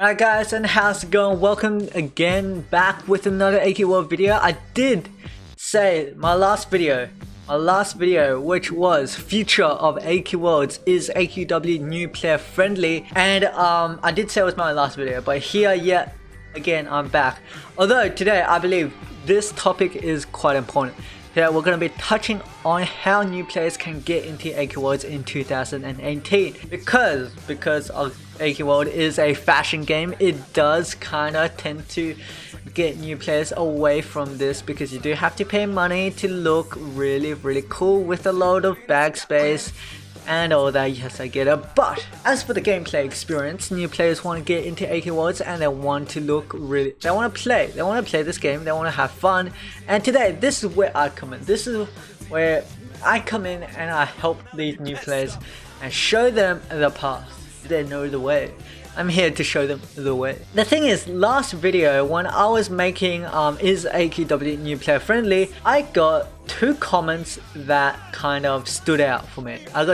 Alright guys, and how's it going? Welcome again back with another AQWiki video. I did say my last video which was future of AQ Worlds, is AQW new player friendly, and I did say it was my last video, but here yet again I'm back. Although today I believe this topic is quite important. Today we're going to be touching on how new players can get into AQ Worlds in 2018 because AQ World is a fashion game. It does kind of tend to get new players away from this because you do have to pay money to look really cool with a load of bag space and all that. Yes, I get it. But as for the gameplay experience, new players want to get into AQ Worlds and they want to look really, they want to play this game, they want to have fun. And today, this is where I come in. This is where I come in and I help these new players and show them the path. They know the way. I'm here to show them the way. The thing is, last video when I was making is AQW new player friendly, I got two comments that kind of stood out for me. So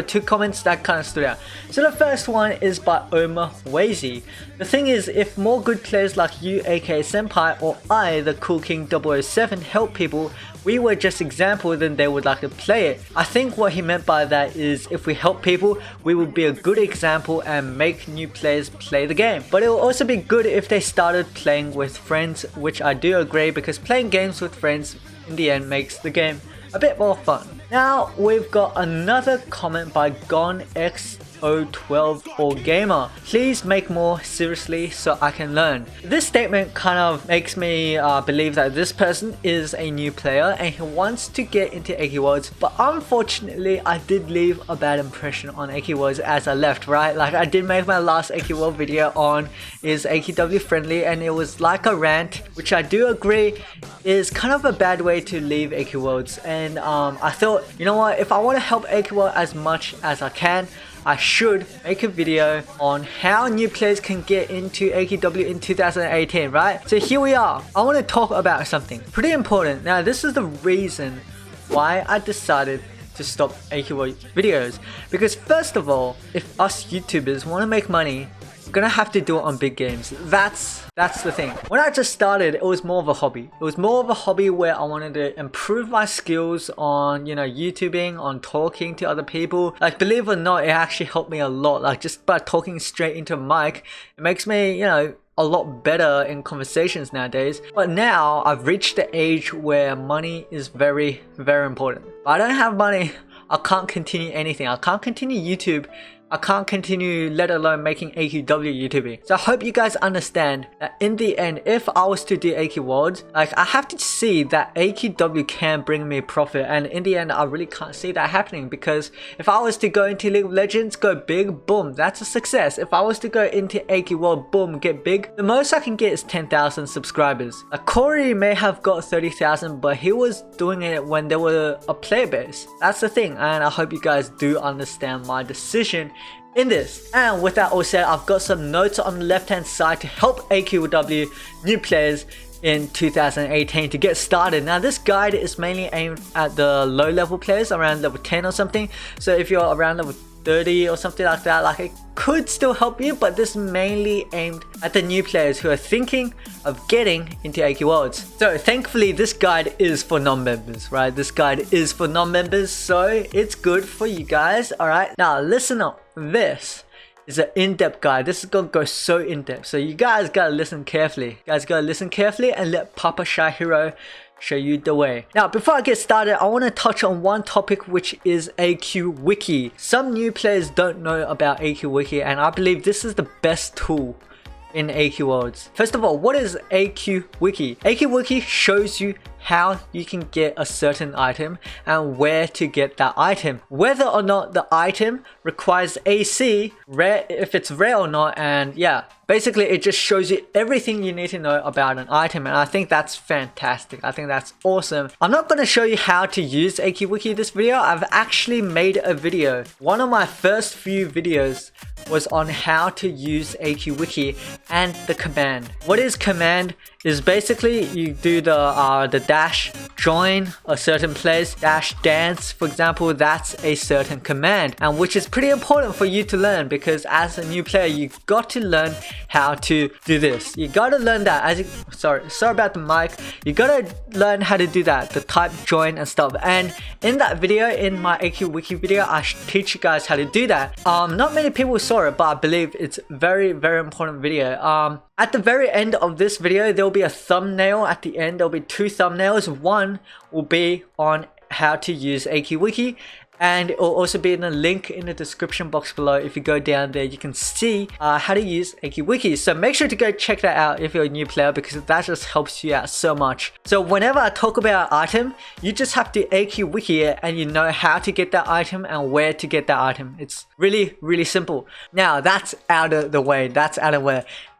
the first one is by Oma Wazy. The thing is, if more good players like you, aka Senpai, or I, the Cool King 007, help people, we were just example, then they would like to play it. I think what he meant by that is if we help people, we will be a good example and make new players play the game. But it will also be good if they started playing with friends, which I do agree, because playing games with friends in the end makes the game a bit more fun. Now we've got another comment by GonX012 or Gamer. Please make more, seriously, so I can learn. This statement kind of makes me believe that this person is a new player and he wants to get into AQ Worlds, but unfortunately I did leave a bad impression on AQ Worlds as I left, right? Like, I did make my last AQ World video on is AQW friendly, and it was like a rant, which I do agree is kind of a bad way to leave AQ Worlds. And I thought, you know what, if I want to help AQ World as much as I can, I should make a video on how new players can get into AQW in 2018, right? So here we are. I want to talk about something pretty important. Now, this is the reason why I decided to stop AQ World videos. Because first of all, if us YouTubers want to make money, we're gonna have to do it on big games. That's the thing. When I just started, it was more of a hobby. It was more of a hobby where I wanted to improve my skills on, you know, YouTubing, on talking to other people. Like, believe it or not, it actually helped me a lot. Like, just by talking straight into a mic, it makes me, you know, a lot better in conversations nowadays. But now I've reached the age where money is very important. If I don't have money, I can't continue anything. I can't continue YouTube. I can't continue, let alone making AQW YouTubing. So I hope you guys understand that in the end, if I was to do AQ Worlds, like, I have to see that AQW can bring me profit, and in the end I really can't see that happening, because if I was to go into League of Legends, go big, boom, that's a success. If I was to go into AQ World, boom, get big, the most I can get is 10,000 subscribers. Like, Corey may have got 30,000, but he was doing it when there were a player base. That's the thing, and I hope you guys do understand my decision in this. And with that all said, I've got some notes on the left hand side to help AQW new players in 2018 to get started. Now, this guide is mainly aimed at the low level players, around level 10 or something. So if you're around level 30 or something like that, like, it could still help you, but this is mainly aimed at the new players who are thinking of getting into AQ Worlds. So thankfully this guide is for non-members, right? This guide is for non-members, so it's good for you guys. All right, now listen up. This is an in-depth guide. This is gonna go so in-depth, so you guys gotta listen carefully. And let Papa Shy Hero show you the way. Now, before I get started, I want to touch on one topic, which is AQWiki. Some new players don't know about AQWiki, and I believe this is the best tool in AQ Worlds. First of all, what is AQWiki? AQWiki shows you how you can get a certain item and where to get that item, whether or not the item requires AC, rare, if it's rare or not, and yeah, basically it just shows you everything you need to know about an item, and I think that's fantastic. I think that's awesome. I'm not going to show you how to use AQWiki this video. I've actually made a video. One of my first few videos was on how to use AQWiki and the command. What is command? Is basically you do the dash join a certain place, dash dance, for example. That's a certain command, and which is pretty important for you to learn, because as a new player you got to learn how to do this. You gotta learn that. Sorry about the mic. You gotta learn how to do that, the type join and stuff. And in that video, in my AQWiki video, I teach you guys how to do that. Not many people saw it, but I believe it's very important video. At the very end of this video, there will be a thumbnail at the end. There will be two thumbnails. One will be on how to use AQWiki, and it will also be in the link in the description box below. If you go down there, you can see how to use AQWiki. So make sure to go check that out if you're a new player, because that just helps you out so much. So whenever I talk about an item, you just have to AQWiki it, and you know how to get that item and where to get that item. It's really simple. Now that's out of the way.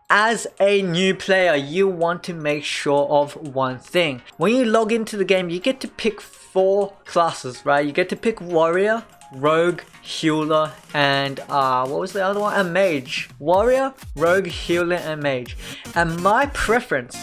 As a new player, you want to make sure of one thing. When you log into the game, you get to pick 4 classes, right? You get to pick warrior, rogue, healer, and what was the other one? And mage. Warrior, rogue, healer, and mage. And my preference,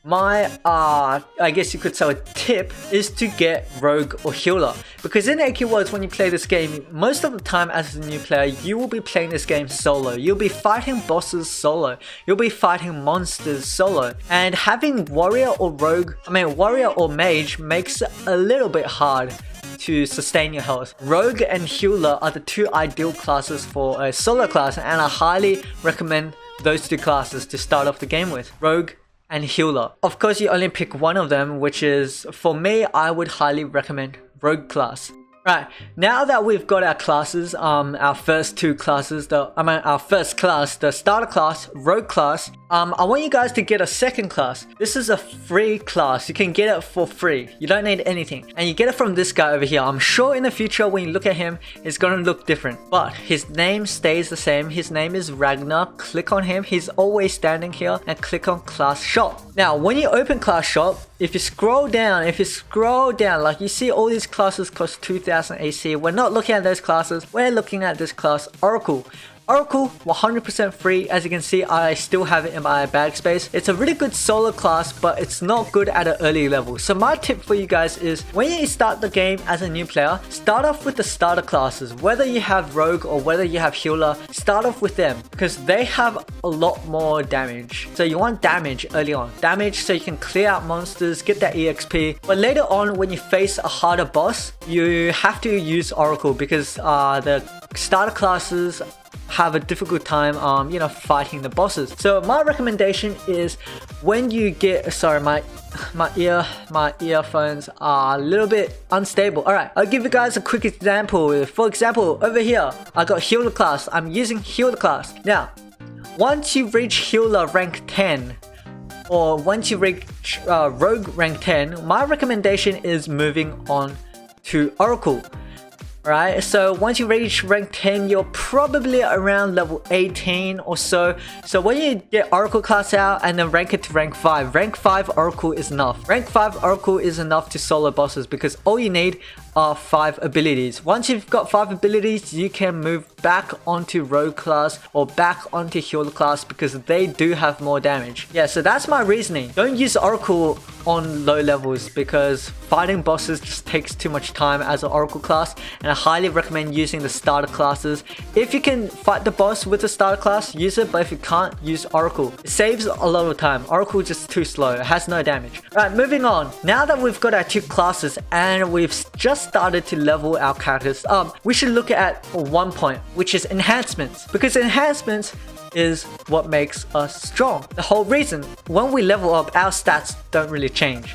I guess you could say a tip, is to get rogue or healer, because in AQWords, when you play this game, most of the time as a new player, you will be playing this game solo. You'll be fighting bosses solo. You'll be fighting monsters solo, and having warrior or mage makes it a little bit hard to sustain your health. Rogue and healer are the 2 ideal classes for a solo class, and I highly recommend those 2 classes to start off the game with. Rogue and healer. Of course, you only pick one of them, which is, for me, I would highly recommend rogue class. Right, now that we've got our classes, our first 2 classes, our first class, the starter class, rogue class, I want you guys to get a second class. This is a free class. You can get it for free. You don't need anything. And you get it from this guy over here. I'm sure in the future when you look at him, it's going to look different. But his name stays the same. His name is Ragnar. Click on him. He's always standing here, and click on class shop. Now, when you open class shop, if you scroll down, like you see all these classes cost 2000 AC. We're not looking at those classes. We're looking at this class, Oracle. Oracle, 100% free. As you can see, I still have it in my bag space. It's a really good solo class, but it's not good at an early level. So my tip for you guys is, when you start the game as a new player, start off with the starter classes. Whether you have rogue or whether you have healer, start off with them, because they have a lot more damage. So you want damage early on. Damage so you can clear out monsters, get that EXP. But later on, when you face a harder boss, you have to use Oracle, because the starter classes have a difficult time fighting the bosses. So my recommendation is, when you get, sorry, my earphones are a little bit unstable. Alright, I'll give you guys a quick example. For example, over here I got healer class. I'm using healer class. Now, once you reach healer rank 10, or once you reach rogue rank 10, my recommendation is moving on to Oracle. Right, so once you reach rank 10, you're probably around level 18 or so. So when you get Oracle class out and then rank it to rank 5, rank 5 Oracle is enough. Rank 5 Oracle is enough to solo bosses, because all you need are 5 abilities. Once you've got 5 abilities, you can move back onto rogue class or back onto healer class, because they do have more damage. Yeah, so that's my reasoning. Don't use Oracle on low levels, because fighting bosses just takes too much time as an Oracle class, and I highly recommend using the starter classes. If you can fight the boss with the starter class, use it, but if you can't, use Oracle. It saves a lot of time. Oracle is just too slow. It has no damage. Alright, moving on. Now that we've got our 2 classes and we've just started to level our characters up, we should look at one point, which is enhancements, because enhancements is what makes us strong. The whole reason, when we level up, our stats don't really change.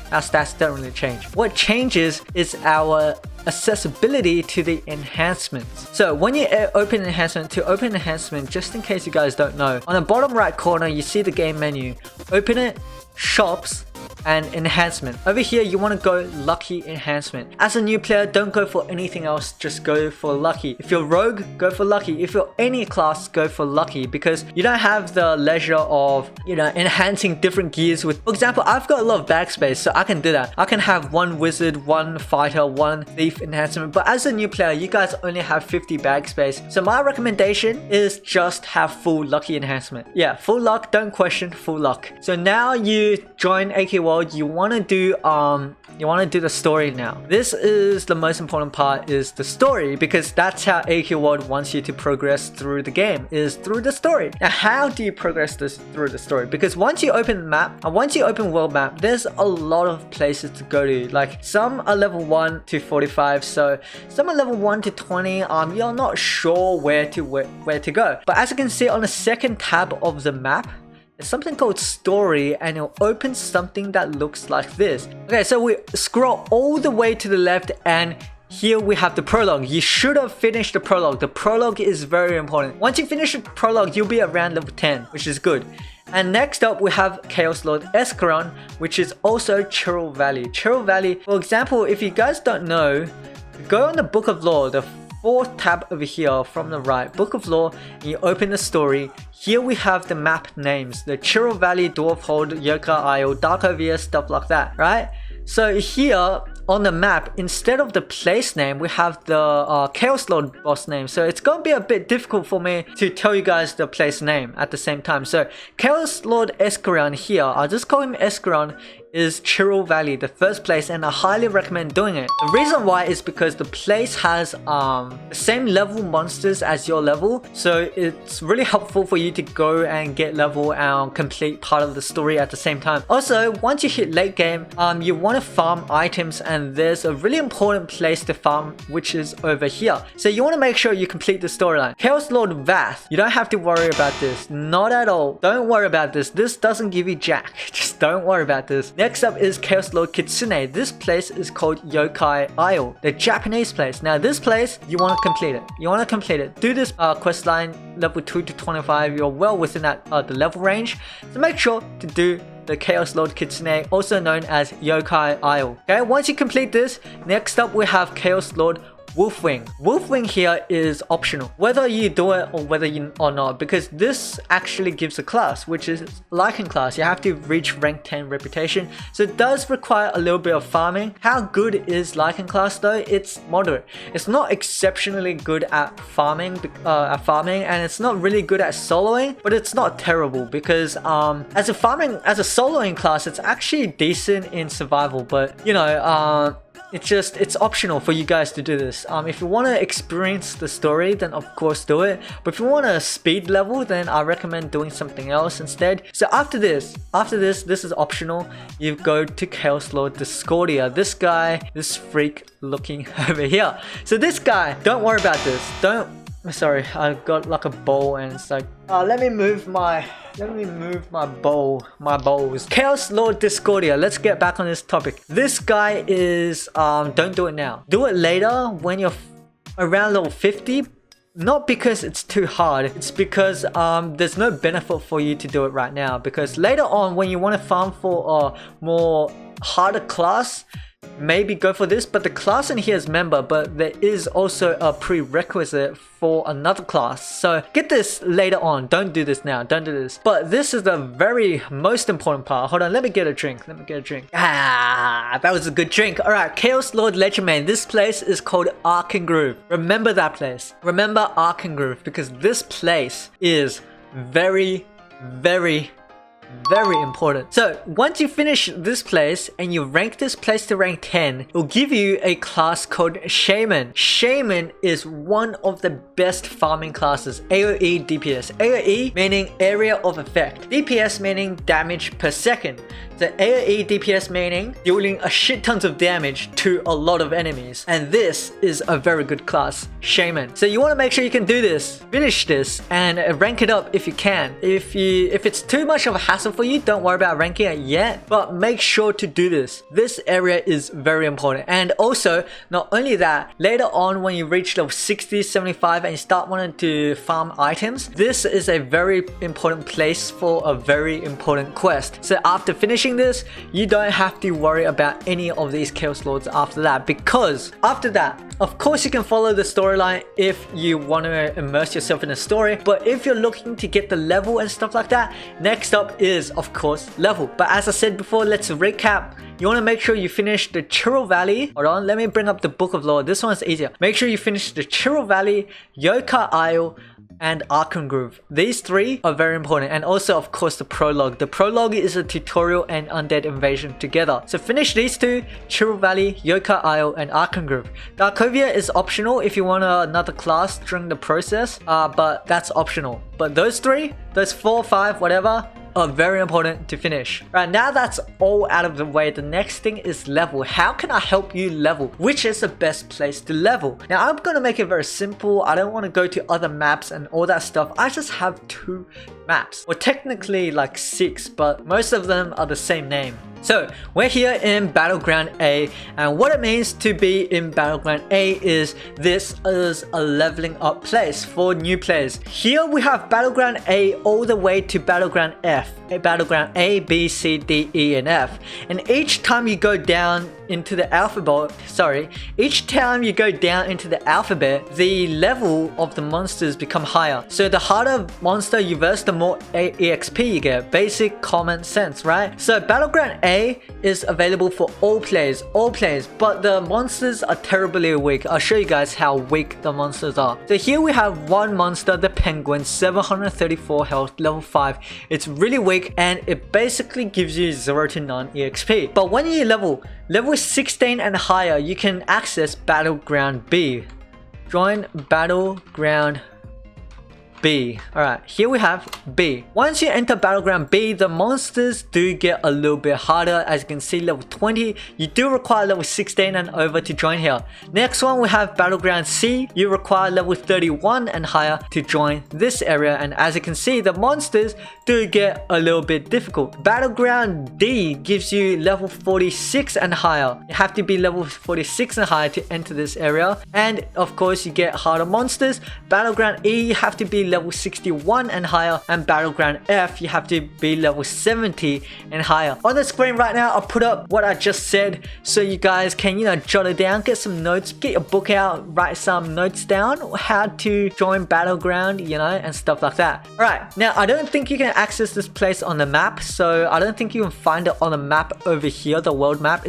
What changes is our accessibility to the enhancements. So when you open enhancement, just in case you guys don't know, on the bottom right corner you see the game menu. Open it, shops, and enhancement. Over here, you want to go lucky enhancement. As a new player, don't go for anything else, just go for lucky. If you're rogue, go for lucky. If you're any class, go for lucky, because you don't have the leisure of, you know, enhancing different gears with, for example, I've got a lot of bag space, so I can do that. I can have one wizard, one fighter, one thief enhancement, but as a new player, you guys only have 50 bag space. So my recommendation is just have full lucky enhancement. Yeah, full luck, don't question, full luck. So now you join AK World, you want to do the story now. This is the most important part, is the story, because that's how AK World wants you to progress through the game, is through the story. Now, how do you progress this through the story? Because once you open the map, and once you open world map, there's a lot of places to go to. Like, some are level 1 to 45, so some are level 1 to 20. You're not sure where to go. But as you can see on the second tab of the map, there's something called story, and it'll open something that looks like this. Okay, so we scroll all the way to the left, and here we have the prologue. You should have finished the prologue. The prologue is very important. Once you finish the prologue, you'll be around level 10, which is good. And next up, we have Chaos Lord Escaron, which is also Chill Valley. Chill Valley, for example, if you guys don't know, go on the Book of Lore, the fourth tab over here from the right, Book of Lore, and you open the story. Here we have the map names, the Chill Valley, Dwarf Hold, Yokai Isle, Dark Ovia, stuff like that, right? So here on the map, instead of the place name, we have the Chaos Lord boss name. So it's going to be a bit difficult for me to tell you guys the place name at the same time. So Chaos Lord Escaron here, I'll just call him Escaron, is Chill Valley, the first place, and I highly recommend doing it. The reason why is because the place has the same level monsters as your level, so it's really helpful for you to go and get level and complete part of the story at the same time. Also, once you hit late game, you want to farm items, and there's a really important place to farm, which is over here. So you want to make sure you complete the storyline. Chaos Lord Vath, you don't have to worry about this, not at all. Don't worry about this. This doesn't give you jack. Just don't worry about this. Next up is Chaos Lord Kitsune. This place is called Yokai Isle, the Japanese place. Now this place, you want to complete it. You want to complete it. Do this quest line level 2 to 25. You're well within that the level range. So make sure to do the Chaos Lord Kitsune, also known as Yokai Isle. Okay, once you complete this, next up we have Chaos Lord Wolfwing. Wolfwing here is optional, whether you do it or not, because this actually gives a class, which is Lycan class. You have to reach rank 10 reputation, so it does require a little bit of farming. How good is Lycan class though? It's moderate. It's not exceptionally good at farming, and it's not really good at soloing, but it's not terrible, because as a soloing class, it's actually decent in survival, but you know, it's optional for you guys to do this. If you want to experience the story, then of course do it. But if you want a speed level, then I recommend doing something else instead. So after this is optional. You go to Chaos Lord Discordia. This guy, this freak looking over here. So this guy, don't worry about this. Sorry, I got like a bowl, and it's like, let me move my bowls. Chaos Lord Discordia. Let's get back on this topic. This guy is, don't do it now. Do it later when you're around level 50. Not because it's too hard, it's because there's no benefit for you to do it right now. Because later on, when you want to farm for a more harder class, maybe go for this. But the class in here is member, but there is also a prerequisite for another class, so get this later on. Don't do this now, don't do this. But this is the very most important part. Hold on, let me get a drink. That was a good drink. All right, Chaos Lord Legerdman. This place is called Arken Grove. Remember that place. Remember Arken Grove, because this place is very important. So once you finish this place and you rank this place to rank 10, it will give you a class called Shaman. Shaman is one of the best farming classes. AoE DPS. AoE meaning area of effect. DPS meaning damage per second. So AoE DPS meaning dealing a shit tons of damage to a lot of enemies. And this is a very good class, Shaman. So you want to make sure you can do this, finish this, and rank it up if you can. If it's too much of a hassle hassle for you, don't worry about ranking it yet, but make sure to do this. This area is very important. And also, not only that, later on when you reach level 60, 75 and you start wanting to farm items, this is a very important place for a very important quest. So after finishing this, you don't have to worry about any of these Chaos Lords after that, because after that, of course you can follow the storyline if you want to immerse yourself in the story, but if you're looking to get the level and stuff like that, next up is of course level. But as I said before, let's recap. You want to make sure you finish the Chiro Valley. Hold on, let me bring up the Book of Lore. This one's easier. Make sure you finish the Chiro Valley, Yokai Isle, and Arkham Grove. These three are very important, and also of course the prologue. The prologue is a tutorial and undead invasion together. So finish these two, Chiro Valley, Yokai Isle, and Arkham Grove. Darkovia is optional if you want another class during the process, but that's optional. But those three, those 4, 5, whatever, are very important to finish. Right, now that's all out of the way, the next thing is level. How can I help you level? Which is the best place to level? Now I'm gonna make it very simple. I don't want to go to other maps and all that stuff. I just have 2 maps. Well, technically like 6, but most of them are the same name. So we're here in Battleground A, and what it means to be in Battleground A is this is a leveling up place for new players. Here we have Battleground A all the way to Battleground F, Battleground A, B, C, D, E, and F. And each time you go down into the alphabet, each time you go down into the alphabet, the level of the monsters become higher. So the harder monster you verse, the more EXP you get. Basic common sense, right? So Battleground A is available for all players, but the monsters are terribly weak. I'll show you guys how weak the monsters are. So here we have one monster, the Penguin, 734 health, level 5. It's really weak and it basically gives you 0 to none EXP. But when you level 16 and higher, you can access Battleground B. Join Battleground B. Alright, here we have B. Once you enter Battleground B, the monsters do get a little bit harder. As you can see, level 20, you do require level 16 and over to join here. Next one, we have Battleground C. You require level 31 and higher to join this area. And as you can see, the monsters do get a little bit difficult. Battleground D gives you level 46 and higher. You have to be level 46 and higher to enter this area. And of course, you get harder monsters. Battleground E, you have to be level 61 and higher, and Battleground F, you have to be level 70 and higher. On the screen right now, I'll put up what I just said so you guys can, jot it down, get some notes, get your book out, write some notes down, how to join Battleground, and stuff like that. Alright, now I don't think you can access this place on the map, so I don't think you can find it on the map over here, the world map.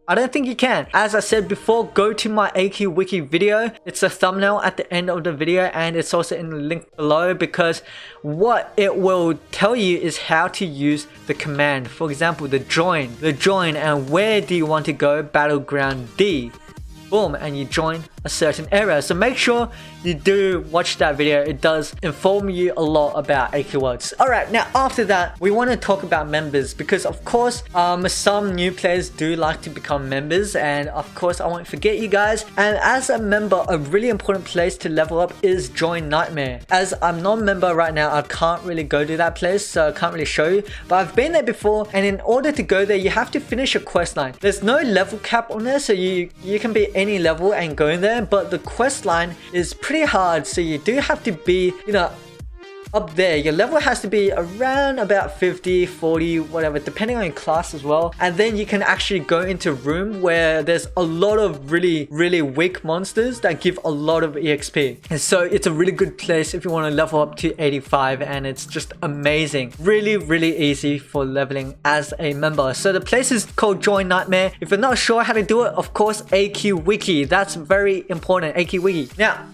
I don't think you can. As I said before, go to my AQWiki video. It's a thumbnail at the end of the video, and it's also in the link below, because what it will tell you is how to use the command. For example, the join, and where do you want to go? Battleground D. Boom, and you join a certain area. So make sure you do watch that video. It does inform you a lot about AQ words. Alright, now after that, we want to talk about members, because of course some new players do like to become members, and of course I won't forget you guys. And as a member, a really important place to level up is Join Nightmare. As I'm not a member right now, I can't really go to that place, so I can't really show you, but I've been there before, and in order to go there you have to finish a quest line. There's no level cap on there, so you can be any level and go in there, but the quest line is pretty hard, so you do have to be up there. Your level has to be around about 50, 40, whatever, depending on your class as well. And then you can actually go into a room where there's a lot of really weak monsters that give a lot of EXP. And so it's a really good place if you want to level up to 85, and it's just amazing. Really easy for leveling as a member. So the place is called Join Nightmare. If you're not sure how to do it, of course, AQWiki. That's very important, AQWiki. Now,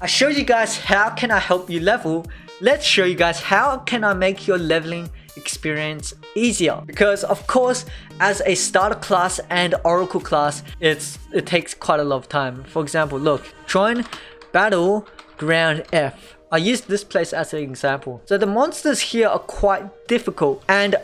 I showed you guys how can I help you level. Let's show you guys how can I make your leveling experience easier, because of course as a starter class and oracle class it takes quite a lot of time. For example, look, join Battleground F. I used this place as an example. So the monsters here are quite difficult, and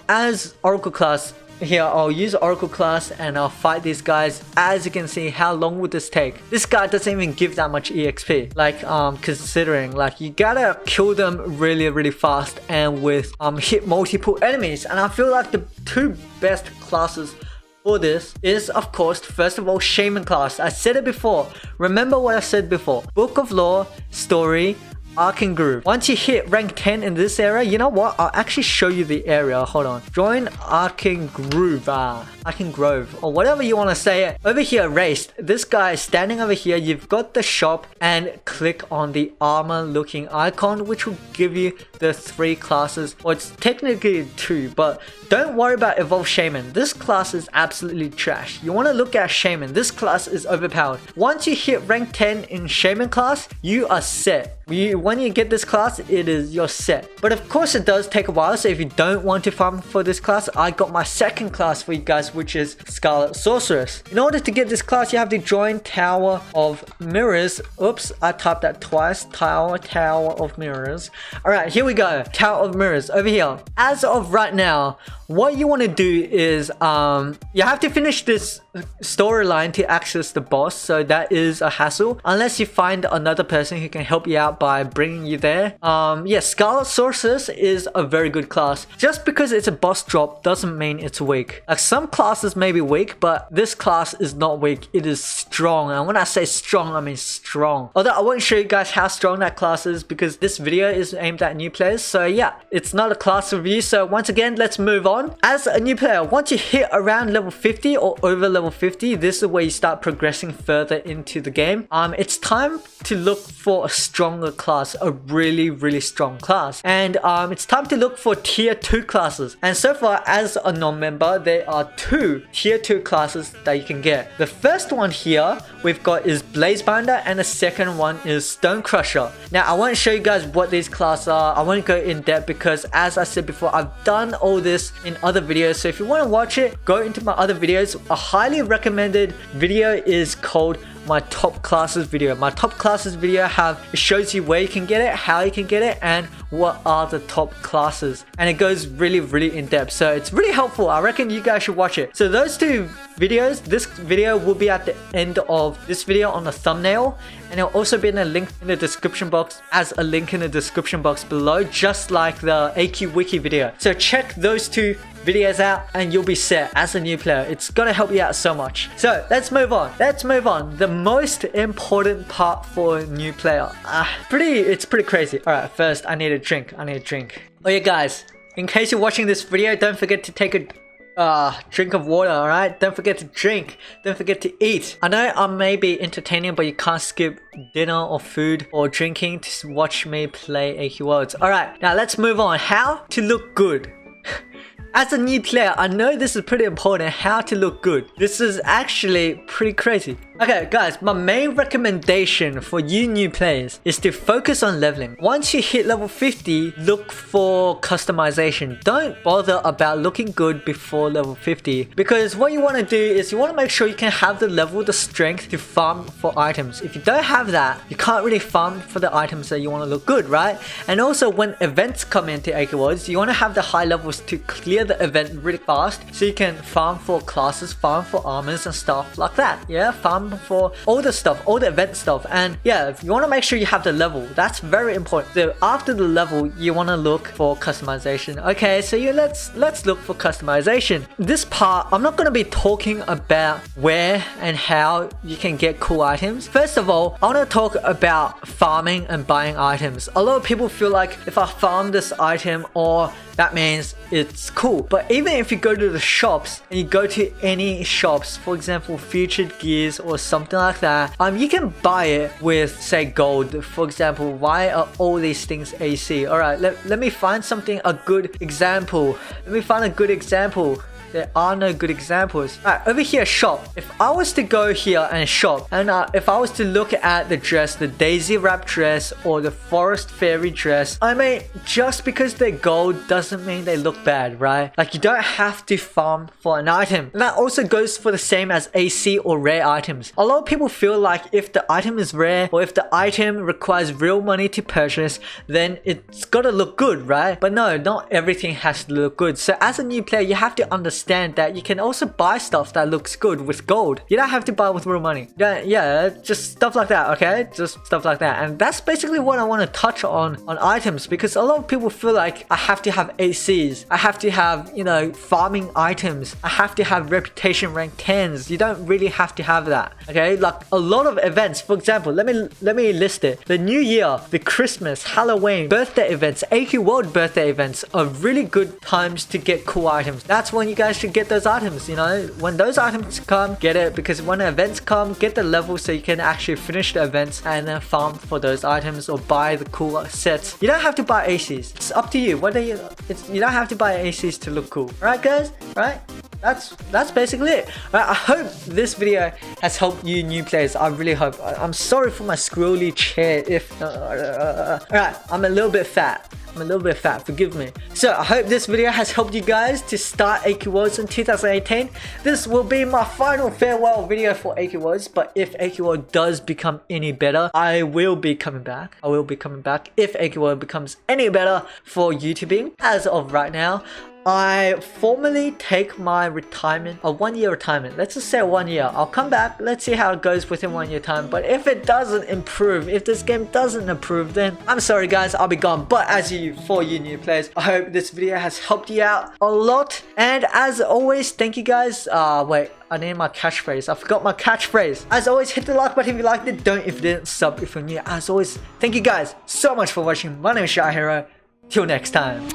as oracle class here I'll use Oracle class and I'll fight these guys. As you can see, how long would this take? This guy doesn't even give that much EXP. Like considering like you gotta kill them really fast and with hit multiple enemies. And I feel like the two best classes for this is, of course, first of all, Shaman class. I said it before. Remember what I said before. Book of Lore, Story, Arcane Grove. Once you hit rank 10 in this area, you know what? I'll actually show you the area. Hold on. Join Arcane Grove. Arcane Grove. Or whatever you want to say it. Over here, raced. This guy is standing over here. You've got the shop and click on the armor looking icon, which will give you the 3 classes. Well, it's technically 2, but don't worry about Evolve Shaman. This class is absolutely trash. You want to look at Shaman. This class is overpowered. Once you hit rank 10 in Shaman class, you are set. When you get this class, you're set. But of course it does take a while, so if you don't want to farm for this class, I got my second class for you guys, which is Scarlet Sorceress. In order to get this class, you have to join Tower of Mirrors. Oops, I typed that twice. Tower of Mirrors. Alright, here we go. Tower of Mirrors, over here. As of right now, what you want to do is you have to finish this storyline to access the boss, so that is a hassle unless you find another person who can help you out by bringing you there. Yeah, Scarlet Sorceress is a very good class. Just because it's a boss drop doesn't mean it's weak. Like some classes may be weak, but this class is not weak. It is strong, and when I say strong, I mean strong. Although I won't show you guys how strong that class is because this video is aimed at new players, so yeah, it's not a class review. So once again, let's move on. As a new player, once you hit around level 50 or over level 50, this is where you start progressing further into the game. It's time to look for a stronger class, a really strong class, and it's time to look for tier 2 classes. And so far, as a non-member, there are 2 tier 2 classes that you can get. The first one here we've got is Blazebinder, and the second one is Stone Crusher. Now I won't show you guys what these classes are. I won't go in depth because, as I said before, I've done all this in other videos. So if you want to watch it, go into my other videos. A highly recommended video is called my top classes video. My top classes video it shows you where you can get it, how you can get it, and what are the top classes, and it goes really in depth, so it's really helpful. I reckon you guys should watch it. So those 2 videos, this video will be at the end of this video on the thumbnail, and it'll also be in a link in the description box below, just like the AQWiki video. So check those 2 videos out and you'll be set as a new player. It's gonna help you out so much. So let's move on. The most important part for a new player. It's pretty crazy. Alright, first I need a drink. Oh yeah guys, in case you're watching this video, don't forget to take a drink of water. Alright, don't forget to drink, don't forget to eat. I know I may be entertaining, but you can't skip dinner or food or drinking to watch me play AQ Worlds. Alright, now let's move on. How to look good. As a new player, I know this is pretty important, how to look good. This is actually pretty crazy. Okay guys, my main recommendation for you new players is to focus on leveling. Once you hit level 50, look for customization. Don't bother about looking good before level 50, because what you want to do is you want to make sure you can have the level, the strength to farm for items. If you don't have that, you can't really farm for the items that you want to look good, right? And also when events come into AQ Worlds, you want to have the high levels to clear the event really fast, so you can farm for classes, farm for armors and stuff like that. Yeah, farm for all the stuff, all the event stuff. And yeah, if you want to make sure you have the level, that's very important. So after the level, you want to look for customization. Okay, so let's look for customization. This part, I'm not going to be talking about where and how you can get cool items. First of all, I want to talk about farming and buying items. A lot of people feel like if I farm this item, or that means it's cool. But even if you go to the shops and you go to any shops, for example Featured Gears or something like that, you can buy it with, say, gold. For example, why are all these things AC? Alright, let me find a good example. There are no good examples. Alright, over here, shop. If I was to go here and shop, and if I was to look at the dress, the daisy wrap dress or the forest fairy dress, I mean, just because they're gold doesn't mean they look bad, right? Like, you don't have to farm for an item. And that also goes for the same as AC or rare items. A lot of people feel like if the item is rare or if the item requires real money to purchase, then it's gotta look good, right? But no, not everything has to look good. So as a new player, you have to understand understand that you can also buy stuff that looks good with gold. You don't have to buy with real money. Yeah, just stuff like that, okay? Just stuff like that. And that's basically what I want to touch on items, because a lot of people feel like I have to have ACs. I have to have, you know, farming items. I have to have reputation rank 10s. You don't really have to have that, okay? Like a lot of events, for example, let me list it. The New Year, the Christmas, Halloween, birthday events, AQ World birthday events are really good times to get cool items. That's when you guys should get those items, you know? When those items come, get it, because when the events come, get the level so you can actually finish the events and then farm for those items or buy the cool sets. You don't have to buy ACs. It's up to you. Whether you don't have to buy ACs to look cool. Alright guys? Right? That's basically it. Right, I hope this video has helped you new players. I really hope. I'm sorry for my scrolly chair if alright, I'm a little bit fat. Forgive me. So I hope this video has helped you guys to start AQ Worlds in 2018. This will be my final farewell video for AQ Worlds, but if AQ World does become any better, I will be coming back. If AQ World becomes any better for YouTubing. As of right now, I formally take my retirement, a 1-year retirement. Let's just say 1 year. I'll come back. Let's see how it goes within 1 year time. But if it doesn't improve, if this game doesn't improve, then I'm sorry guys, I'll be gone. But for you new players, I hope this video has helped you out a lot. And as always, thank you guys. Wait, I need my catchphrase. I forgot my catchphrase. As always, hit the like button if you liked it. Don't if you didn't. Sub if you're new. As always, thank you guys so much for watching. My name is Shy Hero. Till next time.